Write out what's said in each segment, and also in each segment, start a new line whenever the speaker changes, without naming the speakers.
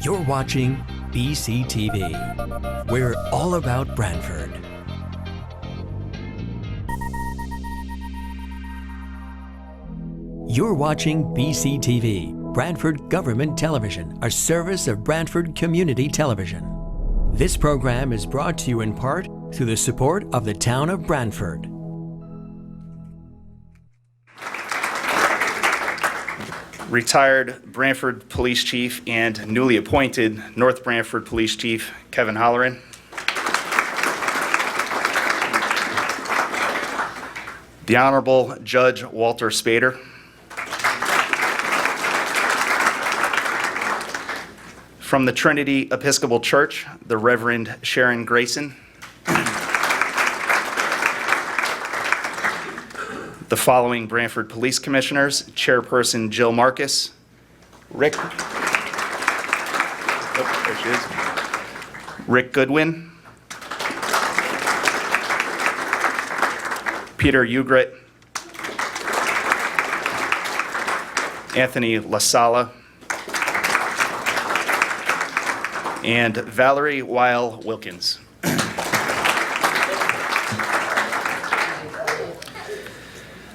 You're watching BCTV. We're all about Brantford. You're watching BCTV, Brantford Government Television, a service of Brantford Community Television. This program is brought to you in part through the support of the town of Brantford.
Retired Brantford Police Chief and newly appointed North Brantford Police Chief Kevin Mulhern. The Honorable Judge Walter Spader. From the Trinity Episcopal Church, the Reverend Sharon Grayson. The following Brantford Police Commissioners: Chairperson Jill Marcus, Rick Goodwin, Peter Ugrit, Anthony LaSala, and Valerie Weil Wilkins.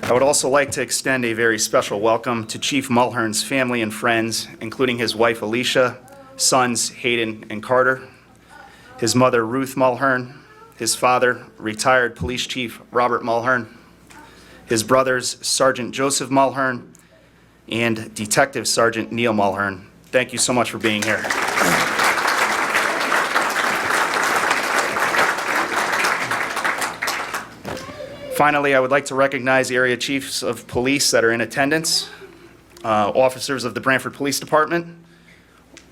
I would also like to extend a very special welcome to Chief Mulhern's family and friends, including his wife Alicia, sons Hayden and Carter, his mother Ruth Mulhern, his father, retired Police Chief Robert Mulhern, his brothers Sergeant Joseph Mulhern, and Detective Sergeant Neil Mulhern. Thank you so much for being here. Finally, I would like to recognize the area chiefs of police that are in attendance, officers of the Brantford Police Department,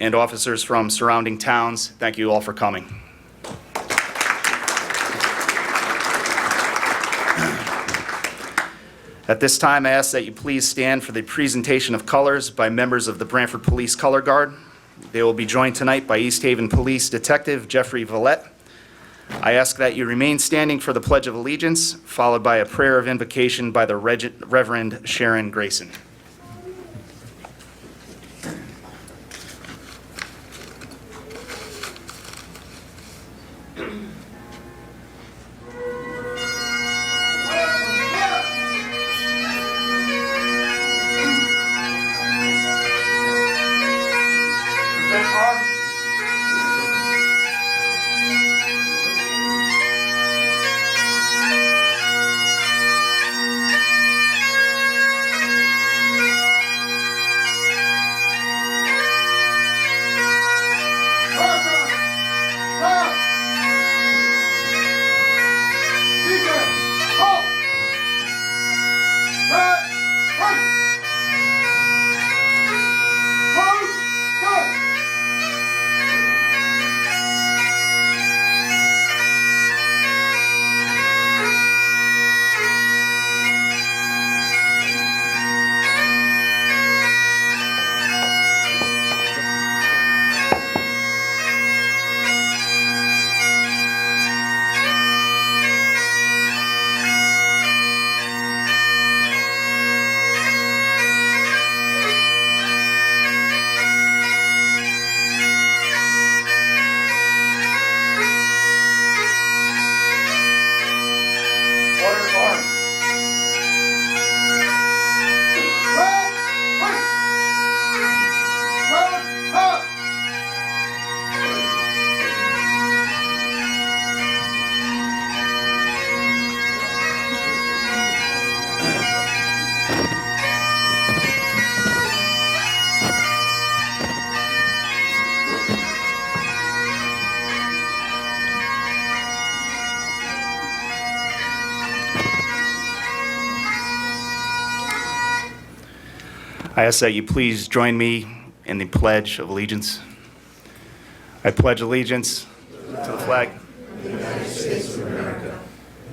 and officers from surrounding towns. Thank you all for coming. At this time, I ask that you please stand for the presentation of colors by members of the Brantford Police Color Guard. They will be joined tonight by East Haven Police Detective Jeffrey Villette. I ask that you remain standing for the Pledge of Allegiance, followed by a prayer of invocation by the Reverend Sharon Grayson. I ask that you please join me in the Pledge of Allegiance. I pledge allegiance to the flag
of the United States of America,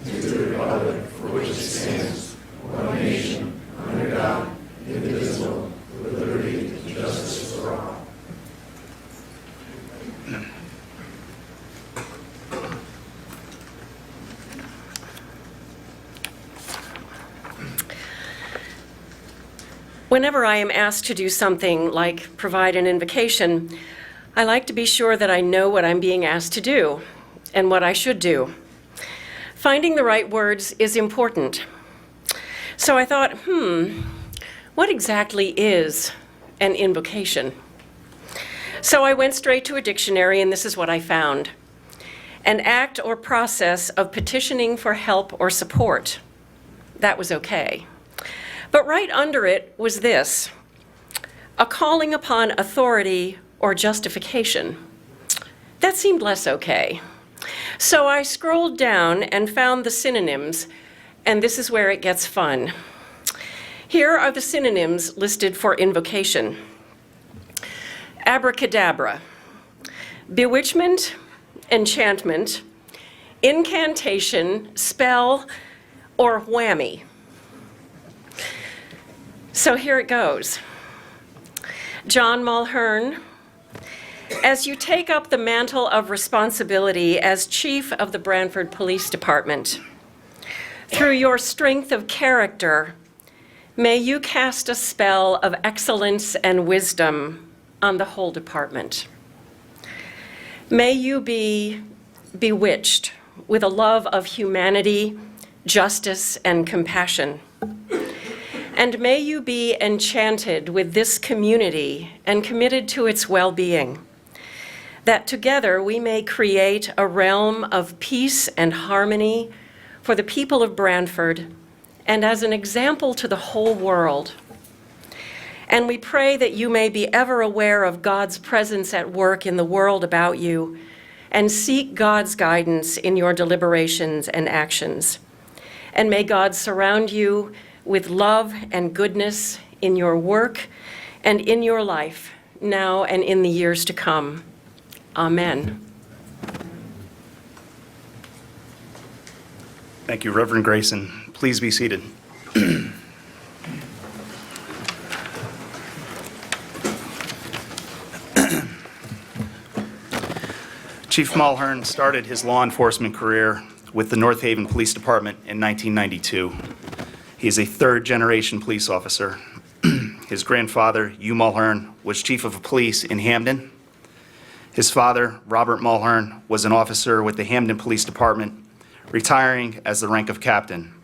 and to the republic for which it stands, one nation, under God, indivisible, with liberty and justice for all.
Whenever I am asked to do something like provide an invocation, I like to be sure that I know what I'm being asked to do and what I should do. Finding the right words is important. So I thought, what exactly is an invocation? So I went straight to a dictionary, and this is what I found. An act or process of petitioning for help or support. That was okay. But right under it was this: a calling upon authority or justification. That seemed less okay. So I scrolled down and found the synonyms, and this is where it gets fun. Here are the synonyms listed for invocation: abracadabra, bewitchment, enchantment, incantation, spell, or whammy. So here it goes. John Mulhern, as you take up the mantle of responsibility as chief of the Brantford Police Department, through your strength of character, may you cast a spell of excellence and wisdom on the whole department. May you be bewitched with a love of humanity, justice, and compassion. And may you be enchanted with this community and committed to its well-being, that together we may create a realm of peace and harmony for the people of Brantford and as an example to the whole world. And we pray that you may be ever aware of God's presence at work in the world about you and seek God's guidance in your deliberations and actions. And may God surround you with love and goodness in your work and in your life, now and in the years to come. Amen.
Thank you, Reverend Grayson. Please be seated. Chief Mulhern started his law enforcement career with the North Haven Police Department in 1992. He is a third-generation police officer. His grandfather, Hugh Mulhern, was chief of police in Hamden. His father, Robert Mulhern, was an officer with the Hamden Police Department, retiring as the rank of captain.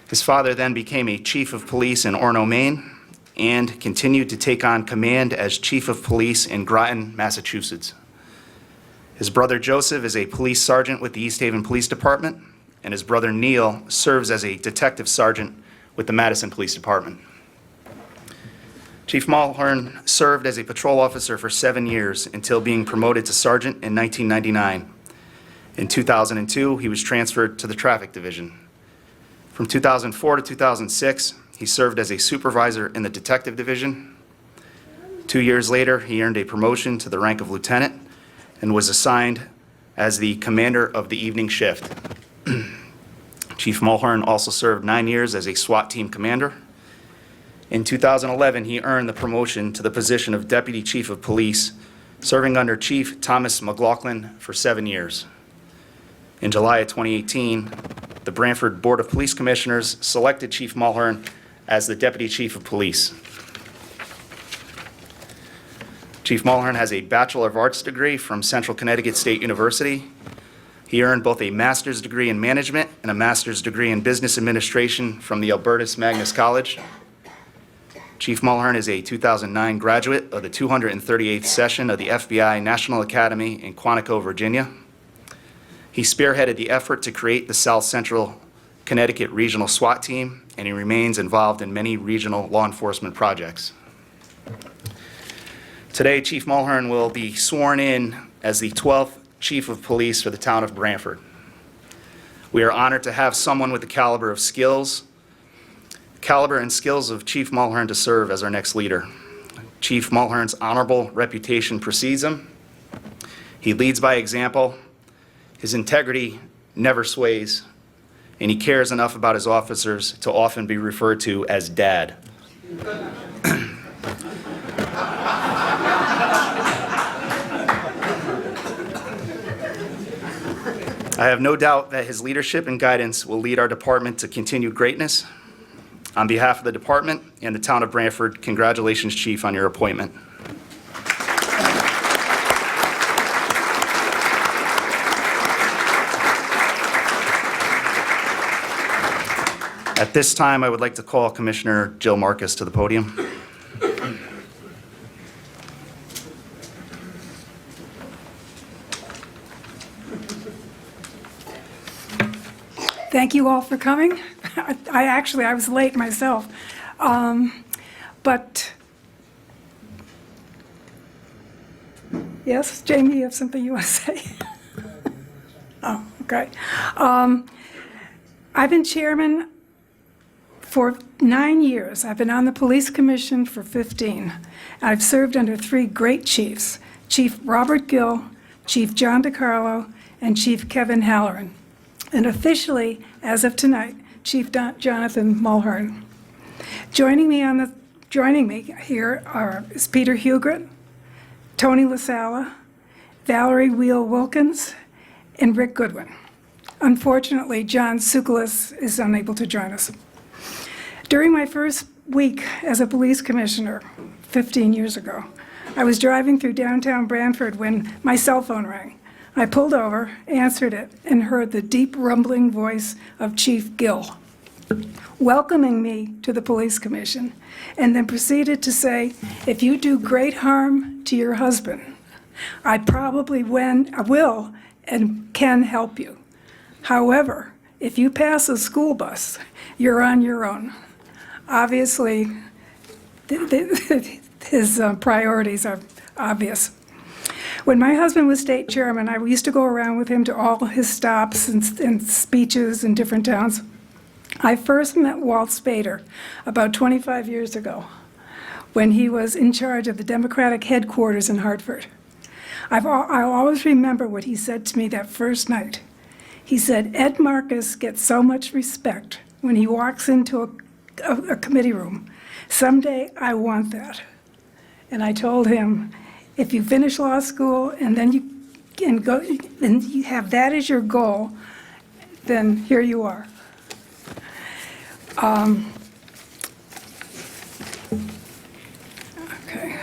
His father then became a chief of police in Orono, Maine, and continued to take on command as chief of police in Groton, Massachusetts. His brother Joseph is a police sergeant with the East Haven Police Department, and his brother Neil serves as a detective sergeant with the Madison Police Department. Chief Mulhern served as a patrol officer for 7 years until being promoted to sergeant in 1999. In 2002, he was transferred to the traffic division. From 2004 to 2006, he served as a supervisor in the detective division. 2 years later, he earned a promotion to the rank of lieutenant and was assigned as the commander of the evening shift. Chief Mulhern also served 9 years as a SWAT team commander. In 2011, he earned the promotion to the position of Deputy Chief of Police, serving under Chief Thomas McLaughlin for 7 years. In July of 2018, the Brantford Board of Police Commissioners selected Chief Mulhern as the Deputy Chief of Police. Chief Mulhern has a Bachelor of Arts degree from Central Connecticut State University. He earned both a master's degree in management and a master's degree in business administration from the Albertus Magnus College. Chief Mulhern is a 2009 graduate of the 238th session of the FBI National Academy in Quantico, Virginia. He spearheaded the effort to create the South Central Connecticut Regional SWAT Team, and he remains involved in many regional law enforcement projects. Today, Chief Mulhern will be sworn in as the 12th Chief of Police for the town of Brantford. We are honored to have someone with the caliber and skills of Chief Mulhern to serve as our next leader. Chief Mulhern's honorable reputation precedes him. He leads by example. His integrity never sways, and he cares enough about his officers to often be referred to as Dad. I have no doubt that his leadership and guidance will lead our department to continued greatness. On behalf of the department and the town of Brantford, congratulations, Chief, on your appointment. this time, I would like to call Commissioner Jill Marcus to the podium.
Thank you all for coming. I was late myself. But, yes, Jamie, you have something you want to say? Oh, okay. I've been chairman for 9 years. I've been on the police commission for 15. I've served under 3 great chiefs, Chief Robert Gill, Chief John DiCarlo, and Chief Kevin Halloran. And officially, as of tonight, Chief Jonathan Mulhern. Joining me here is Peter Hugret, Tony LaSala, Valerie Wheel-Wilkins, and Rick Goodwin. Unfortunately, John Tsoukalos is unable to join us. During my first week as a police commissioner 15 years ago, I was driving through downtown Brantford when my cell phone rang. I pulled over, answered it, and heard the deep rumbling voice of Chief Gill, welcoming me to the police commission, and then proceeded to say, if you do great harm to your husband, I probably will and can help you. However, if you pass a school bus, you're on your own. Obviously, his priorities are obvious. When my husband was state chairman, I used to go around with him to all his stops and speeches in different towns. I first met Walt Spader about 25 years ago when he was in charge of the Democratic headquarters in Hartford. I'll always remember what he said to me that first night. He said, Ed Marcus gets so much respect when he walks into a committee room. Someday I want that. And I told him, if you finish law school and then you can go and you have that as your goal, then here you are. Okay.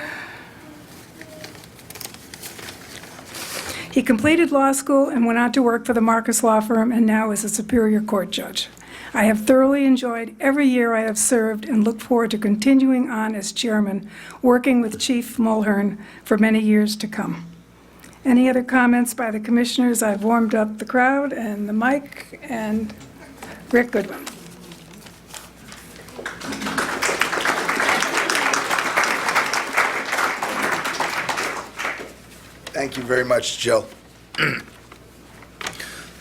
He completed law school and went on to work for the Marcus Law Firm and now is a Superior Court judge. I have thoroughly enjoyed every year I have served and look forward to continuing on as chairman, working with Chief Mulhern for many years to come. Any other comments by the commissioners? I've warmed up the crowd and the mic, and Rick Goodwin.
Thank you very much, Jill.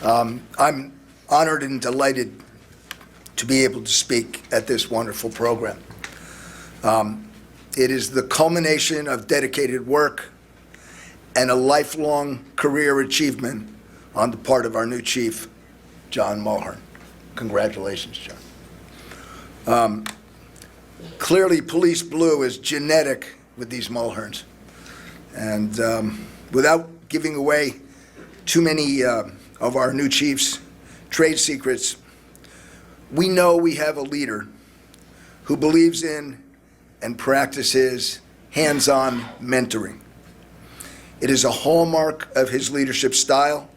I'm honored and delighted to be able to speak at this wonderful program. It is the culmination of dedicated work and a lifelong career achievement on the part of our new chief, John Mulhern. Congratulations, John. Clearly, Police Blue is genetic with these Mulherns. And without giving away too many of our new chiefs' trade secrets, we know we have a leader who believes in and practices hands-on mentoring. It is a hallmark of his leadership style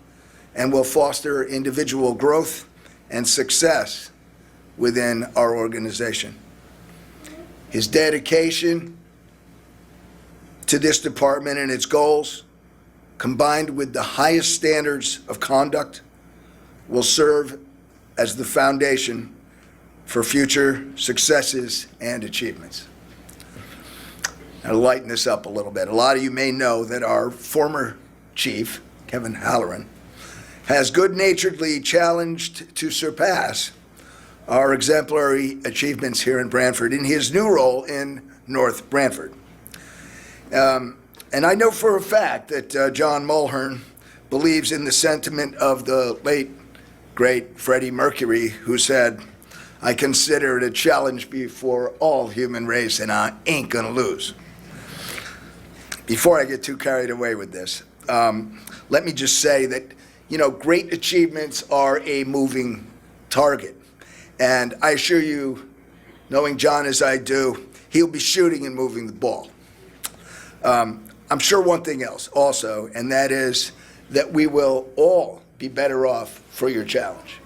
and will foster individual growth and success within our organization. His dedication to this department and its goals, combined with the highest standards of conduct, will serve as the foundation for future successes and achievements. Now, to lighten this up a little bit, a lot of you may know that our former chief, Kevin Halloran, has good-naturedly challenged to surpass our exemplary achievements here in Brantford in his new role in North Brantford. And I know for a fact that John Mulhern believes in the sentiment of the late, great Freddie Mercury, who said, I consider it a challenge before all human race, and I ain't gonna lose. Before I get too carried away with this, let me just say that, you know, great achievements are a moving target. And I assure you, knowing John as I do, he'll be shooting and moving the ball. I'm sure one thing else also, and that is that we will all be better off for your challenge.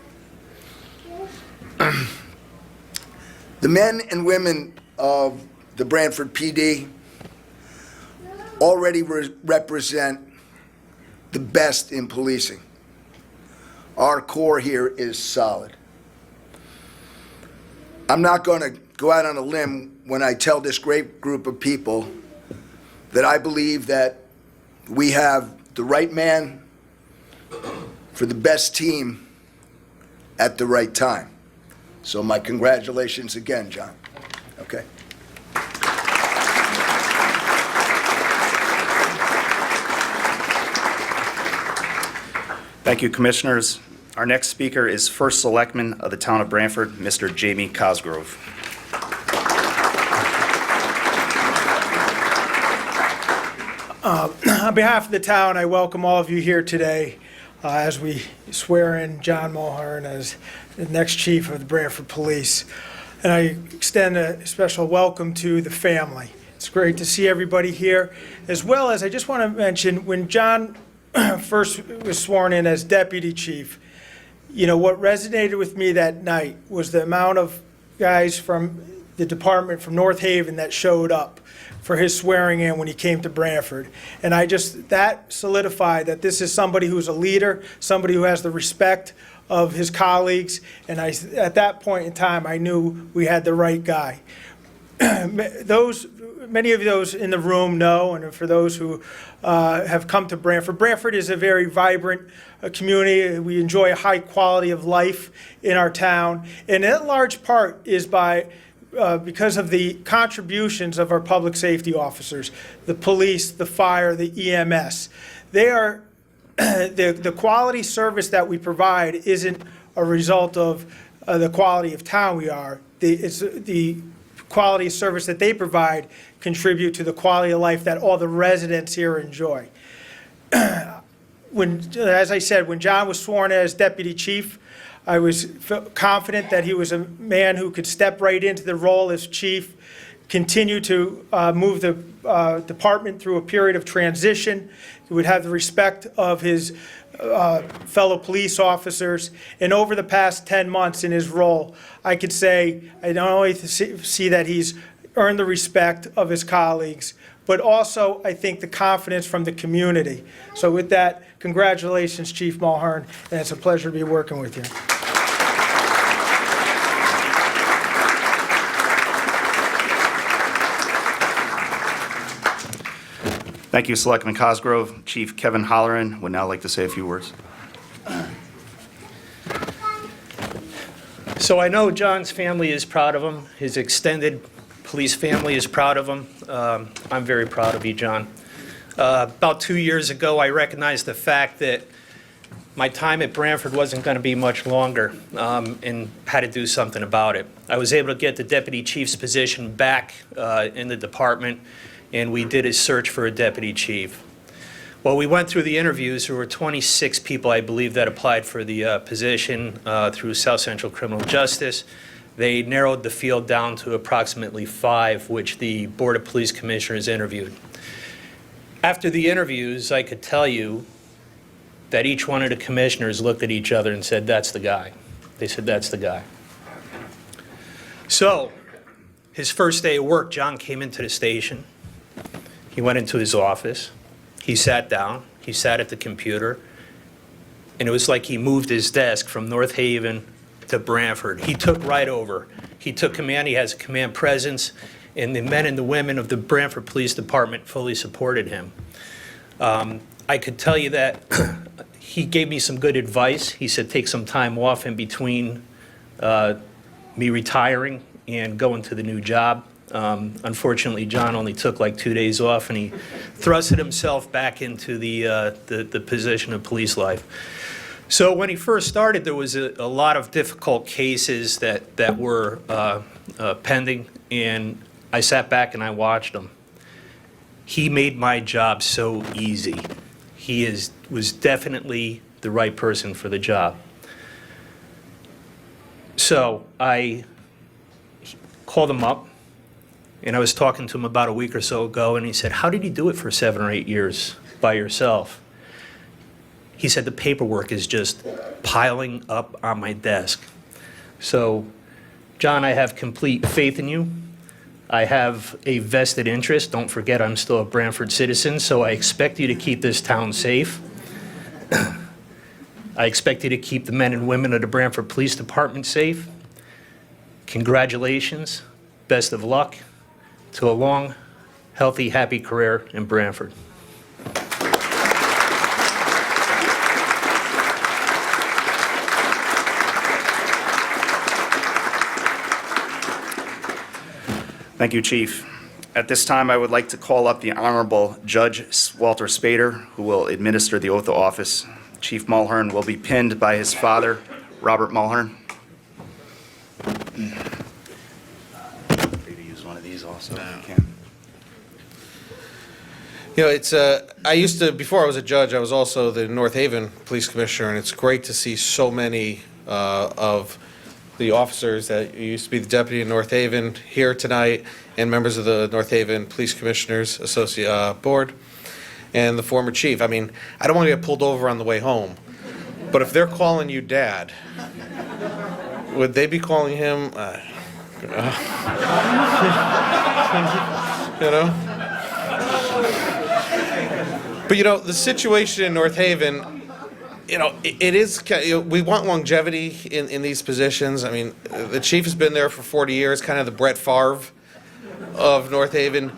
The men and women of the Brantford PD already represent the best in policing. Our core here is solid. I'm not going to go out on a limb when I tell this great group of people that I believe that we have the right man for the best team at the right time. So my congratulations again, John. Okay.
Thank you, Commissioners. Our next speaker is First Selectman of the Town of Brantford, Mr. Jamie Cosgrove.
On behalf of the town, I welcome all of you here today as we swear in John Mulhern as the next chief of the Brantford Police. And I extend a special welcome to the family. It's great to see everybody here, as well as I just want to mention when John first was sworn in as deputy chief, you know, what resonated with me that night was the amount of guys from the department from North Haven that showed up for his swearing in when he came to Brantford. And that solidified that this is somebody who's a leader, somebody who has the respect of his colleagues, and at that point in time, I knew we had the right guy. Many of those in the room know, and for those who have come to Brantford, Brantford is a very vibrant community. We enjoy a high quality of life in our town, and in large part is because of the contributions of our public safety officers, the police, the fire, the EMS. They are the quality service that we provide isn't a result of the quality of town we are. It's the quality of service that they provide contribute to the quality of life that all the residents here enjoy. As I said, when John was sworn as deputy chief, I was confident that he was a man who could step right into the role as chief, continue to move the department through a period of transition. He would have the respect of his fellow police officers. And over the past 10 months in his role, I could say I not only see that he's earned the respect of his colleagues, but also I think the confidence from the community. So with that, congratulations, Chief Mulhern, and it's a pleasure to be working with you.
Thank you, Selectman Cosgrove. Chief Kevin Holleran would now like to say a few words.
So I know John's family is proud of him. His extended police family is proud of him. I'm very proud of you, John. About 2 years ago, I recognized the fact that my time at Brantford wasn't going to be much longer and had to do something about it. I was able to get the deputy chief's position back in the department, and we did a search for a deputy chief. Well, we went through the interviews. There were 26 people, I believe, that applied for the position through South Central Criminal Justice. They narrowed the field down to approximately 5, which the Board of Police Commissioners interviewed. After the interviews, I could tell you that each one of the commissioners looked at each other and said, "That's the guy." They said, "That's the guy." So, his first day of work, John came into the station. He went into his office. He sat down. He sat at the computer. And it was like he moved his desk from North Haven to Brantford. He took right over. He took command. He has a command presence. And the men and the women of the Brantford Police Department fully supported him. I could tell you that he gave me some good advice. He said, take some time off in between me retiring and going to the new job. Unfortunately, John only took like 2 days off, and he thrusted himself back into the position of police life. So when he first started, there was a lot of difficult cases that were pending, and I sat back and I watched him. He made my job so easy. He was definitely the right person for the job. So I called him up, and I was talking to him about a week or so ago, and he said, "How did you do it for 7 or 8 years by yourself?" He said, "The paperwork is just piling up on my desk." So John, I have complete faith in you. I have a vested interest. Don't forget, I'm still a Brantford citizen, so I expect you to keep this town safe. I expect you to keep the men and women of the Brantford Police Department safe. Congratulations, best of luck to a long, healthy, happy career in Brantford.
Thank you, Chief. At this time, I would like to call up the Honorable Judge Walter Spader, who will administer the oath of office. Chief Mulhern will be pinned by his father, Robert Mulhern. Maybe use one of these also if you can.
You know, it's, I used to, before I was a judge, I was also the North Haven Police Commissioner, and it's great to see so many of the officers that used to be the deputy in North Haven here tonight, and members of the North Haven Police Commissioners Board, and the former chief. I mean, I don't want to get pulled over on the way home, but if they're calling you dad, would they be calling him, you know? But you know, the situation in North Haven, you know, it is, you know, we want longevity in these positions. I mean, the chief has been there for 40 years, kind of the Brett Favre of North Haven.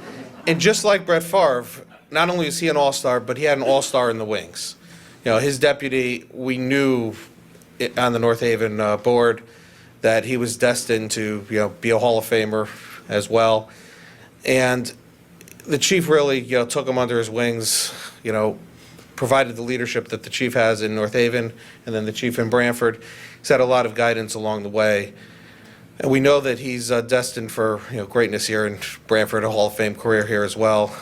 And just like Brett Favre, not only is he an all-star, but he had an all-star in the wings. You know, his deputy, we knew on the North Haven board that he was destined to, you know, be a Hall of Famer as well. And the chief really, you know, took him under his wings, you know, provided the leadership that the chief has in North Haven, and then the chief in Brantford. He's had a lot of guidance along the way. And we know that he's destined for, you know, greatness here in Brantford, a Hall of Fame career here as well.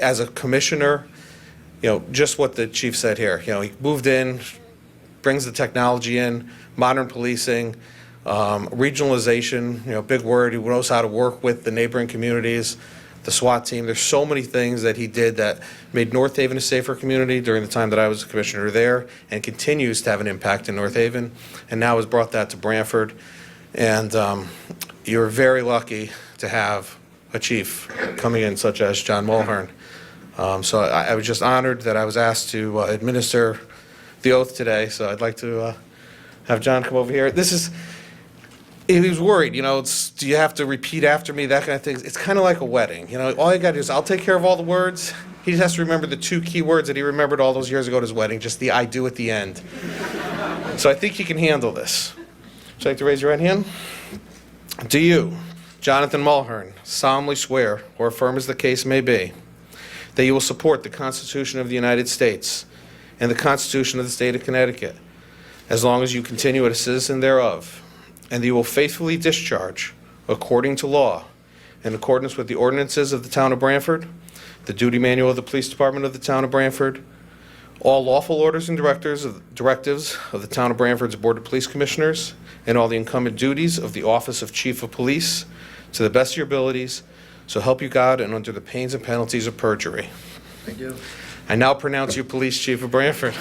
As a commissioner, you know, just what the chief said here. You know, he moved in, brings the technology in, modern policing, regionalization, you know, big word. He knows how to work with the neighboring communities, the SWAT team. There's so many things that he did that made North Haven a safer community during the time that I was a commissioner there, and continues to have an impact in North Haven, and now has brought that to Brantford. And you're very lucky to have a chief coming in such as John Mulhern. So I was just honored that I was asked to administer the oath today, so I'd like to have John come over here. This is, he was worried, you know, do you have to repeat after me, that kind of thing. It's kind of like a wedding, you know, all you got to do is, I'll take care of all the words. He just has to remember the two key words that he remembered all those years ago at his wedding, just the I do at the end. So I think he can handle this. Would you like to raise your right hand? Do you, Jonathan Mulhern, solemnly swear, or affirm as the case may be, that you will support the Constitution of the United States and the Constitution of the State of Connecticut, as long as you continue as a citizen thereof, and that you will faithfully discharge, according to law, in accordance with the ordinances of the town of Brantford, the duty manual of the police department of the town of Brantford, all lawful orders and directives of the town of Brantford's Board of Police Commissioners, and all the incumbent duties of the office of Chief of Police, to the best of your abilities, so help you God, and under the pains and penalties of perjury.
Thank you.
I now pronounce you Police Chief of Brantford.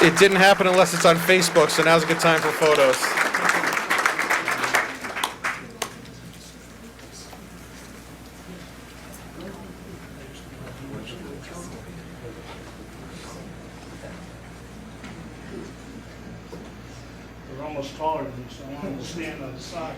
It didn't happen unless it's on Facebook, so now's a good time for photos.
They're almost taller than me, so I wanted to stand on the side.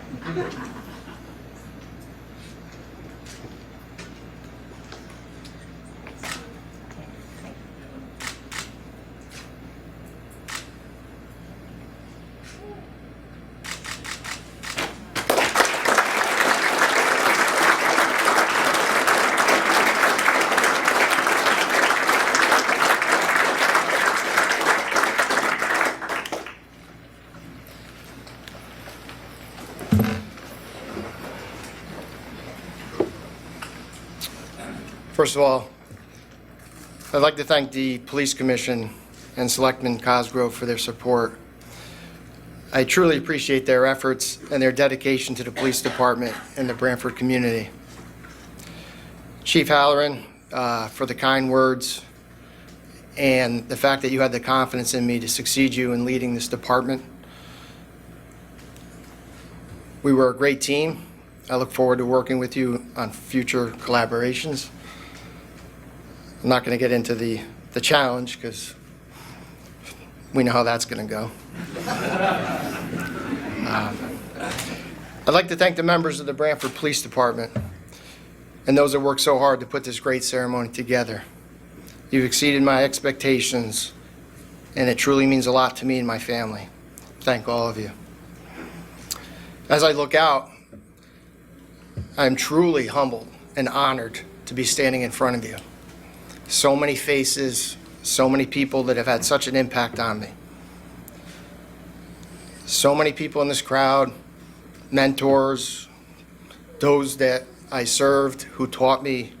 First of all, I'd like to thank the Police Commission and Selectman Cosgrove for their support. I truly appreciate their efforts and their dedication to the police department and the Brantford community. Chief Halloran, for the kind words and the fact that you had the confidence in me to succeed you in leading this department. We were a great team. I look forward to working with you on future collaborations. I'm not going to get into the challenge because we know how that's going to go. I'd like to thank the members of the Brantford Police Department and those that worked so hard to put this great ceremony together. You've exceeded my expectations, and it truly means a lot to me and my family. Thank all of you. As I look out, I'm truly humbled and honored to be standing in front of you. So many faces, so many people that have had such an impact on me. So many people in this crowd, mentors, those that I served who taught me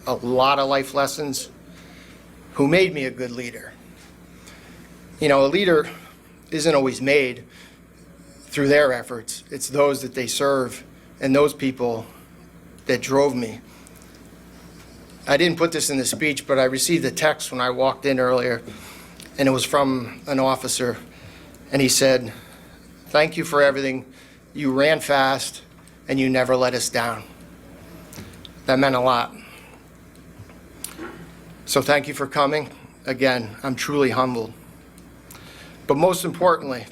a lot of life lessons, who made me a good leader. You know, a leader isn't always made through their efforts. It's those that they serve and those people that drove me. I didn't put this in the speech, but I received a text when I walked in earlier, and it was from an officer, and he said, "Thank you for everything. You ran fast, and you never let us down." That meant a lot. So thank you for coming. Again, I'm truly humbled. But most importantly,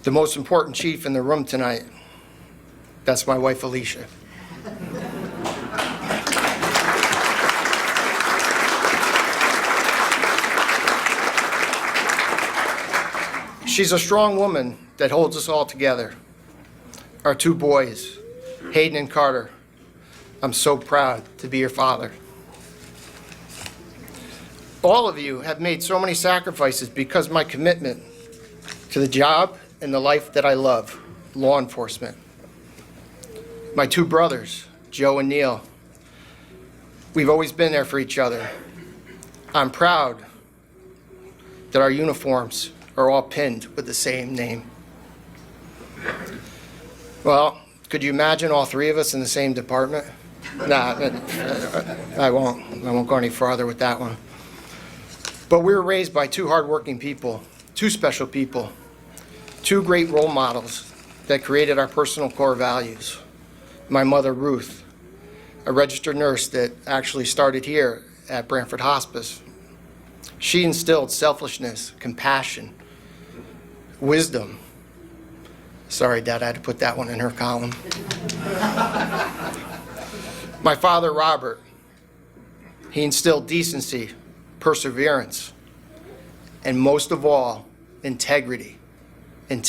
the most important chief in the room tonight, that's my wife, Alicia. She's a strong woman that holds us all together. Our two boys, Hayden and Carter, I'm so proud to be your father. All of you have made so many sacrifices because of my commitment to the job and the life that I love, law enforcement. My two brothers, Joe and Neil, we've always been there for each other. I'm proud that our uniforms are all pinned with the same name. Well, could you imagine all three of us in the same department? Nah, I won't go any farther with that one. But we were raised by two hardworking people, two special people, two great role models that created our personal core values. My mother, Ruth, a registered nurse that actually started here at Brantford Hospice. She instilled selflessness, compassion, wisdom. Sorry, Dad, I had to put that one in her column. My father, Robert, he instilled decency, perseverance, and most of all, integrity, and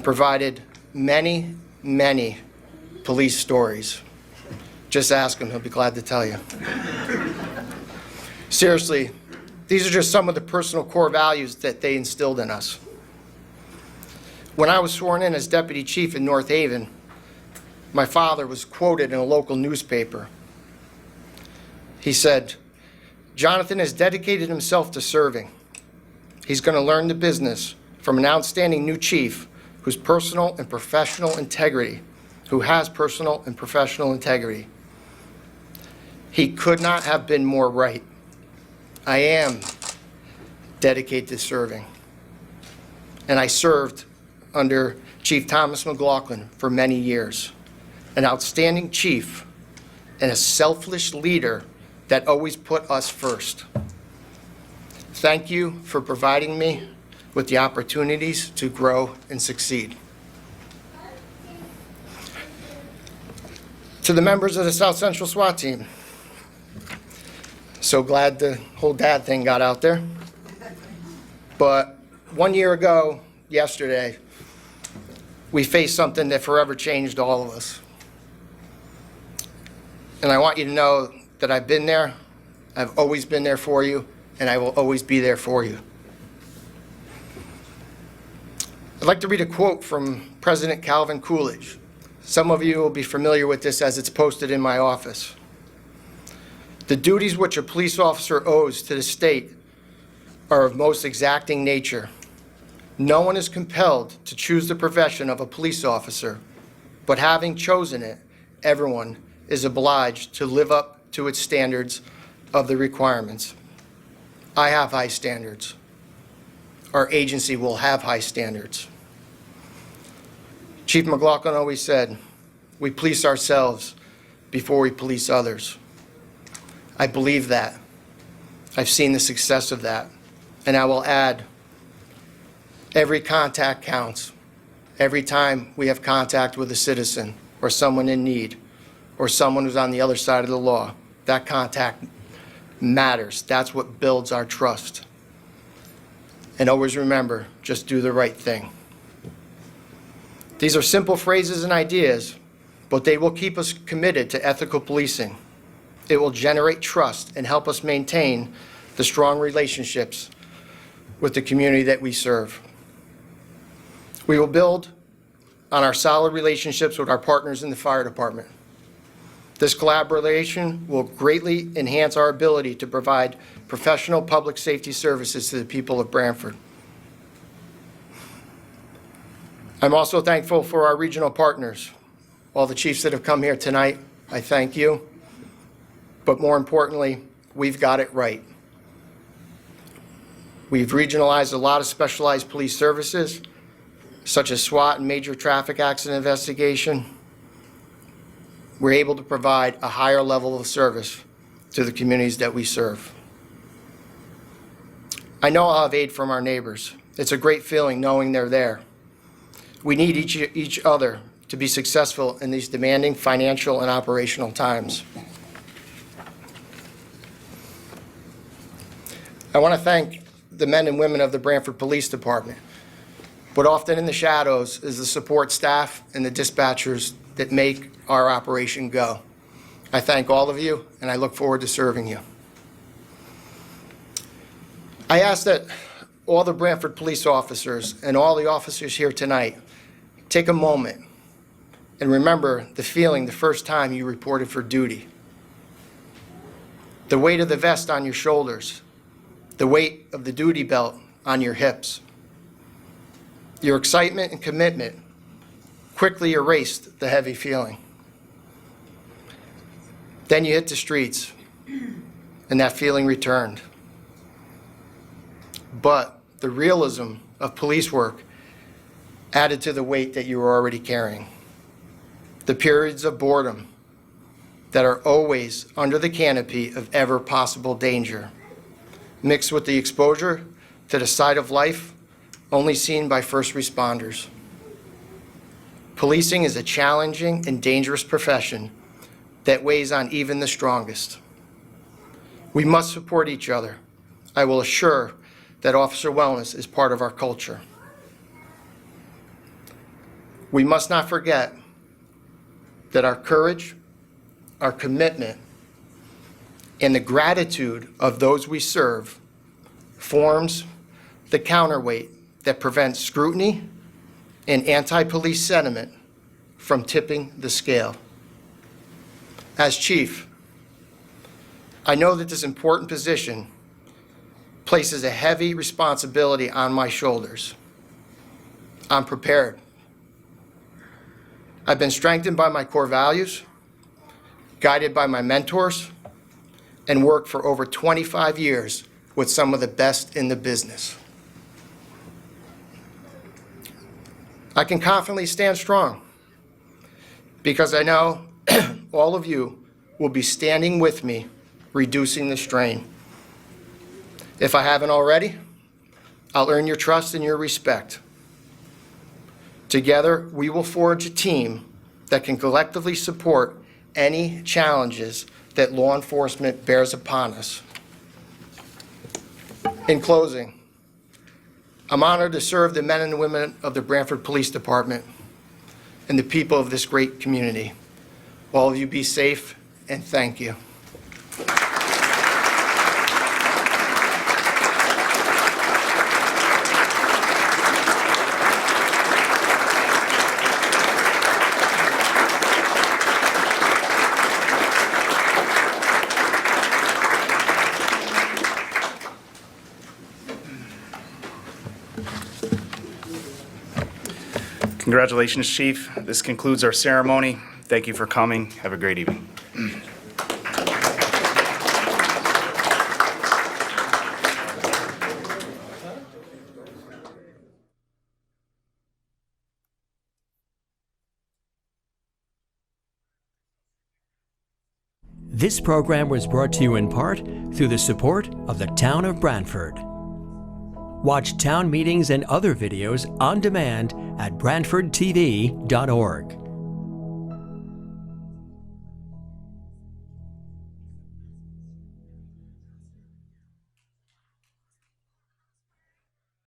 provided many, many police stories. Just ask him, he'll be glad to tell you. Seriously, these are just some of the personal core values that they instilled in us. When I was sworn in as deputy chief in North Haven, my father was quoted in a local newspaper. He said, "Jonathan has dedicated himself to serving. He's going to learn the business from an outstanding new chief who has personal and professional integrity. He could not have been more right. I am dedicated to serving." And I served under Chief Thomas McLaughlin for many years, an outstanding chief and a selfless leader that always put us first. Thank you for providing me with the opportunities to grow and succeed. To the members of the South Central SWAT team, so glad the whole dad thing got out there. But 1 year ago, yesterday, we faced something that forever changed all of us. And I want you to know that I've been there, I've always been there for you, and I will always be there for you. I'd like to read a quote from President Calvin Coolidge. Some of you will be familiar with this as it's posted in my office. "The duties which a police officer owes to the state are of most exacting nature. No one is compelled to choose the profession of a police officer, but having chosen it, everyone is obliged to live up to its standards of the requirements. I have high standards. Our agency will have high standards. Chief McLaughlin always said, "We police ourselves before we police others." I believe that. I've seen the success of that. And I will add, every contact counts. Every time we have contact with a citizen or someone in need or someone who's on the other side of the law, that contact matters. That's what builds our trust. And always remember, just do the right thing. These are simple phrases and ideas, but they will keep us committed to ethical policing. It will generate trust and help us maintain the strong relationships with the community that we serve. We will build on our solid relationships with our partners in the fire department. This collaboration will greatly enhance our ability to provide professional public safety services to the people of Brantford. I'm also thankful for our regional partners. All the chiefs that have come here tonight, I thank you. But more importantly, we've got it right. We've regionalized a lot of specialized police services, such as SWAT and major traffic accident investigation. We're able to provide a higher level of service to the communities that we serve. I know I'll have aid from our neighbors. It's a great feeling knowing they're there. We need each other to be successful in these demanding financial and operational times. I want to thank the men and women of the Brantford Police Department, but often in the shadows is the support staff and the dispatchers that make our operation go. I thank all of you, and I look forward to serving you. I ask that all the Brantford police officers and all the officers here tonight take a moment and remember the feeling the first time you reported for duty. The weight of the vest on your shoulders, the weight of the duty belt on your hips. Your excitement and commitment quickly erased the heavy feeling. Then you hit the streets, and that feeling returned. But the realism of police work added to the weight that you were already carrying. The periods of boredom that are always under the canopy of ever possible danger, mixed with the exposure to the side of life only seen by first responders. Policing is a challenging and dangerous profession that weighs on even the strongest. We must support each other. I will assure that officer wellness is part of our culture. We must not forget that our courage, our commitment, and the gratitude of those we serve forms the counterweight that prevents scrutiny and anti-police sentiment from tipping the scale. As chief, I know that this important position places a heavy responsibility on my shoulders. I'm prepared. I've been strengthened by my core values, guided by my mentors, and worked for over 25 years with some of the best in the business. I can confidently stand strong because I know all of you will be standing with me, reducing the strain. If I haven't already, I'll earn your trust and your respect. Together, we will forge a team that can collectively support any challenges that law enforcement bears upon us. In closing, I'm honored to serve the men and women of the Brantford Police Department and the people of this great community. All of you be safe, and thank you.
Congratulations, Chief. This concludes our ceremony. Thank you for coming. Have a great evening.
This program was brought to you in part through the support of the Town of Brantford. Watch town meetings and other videos on demand at BrantfordTV.org.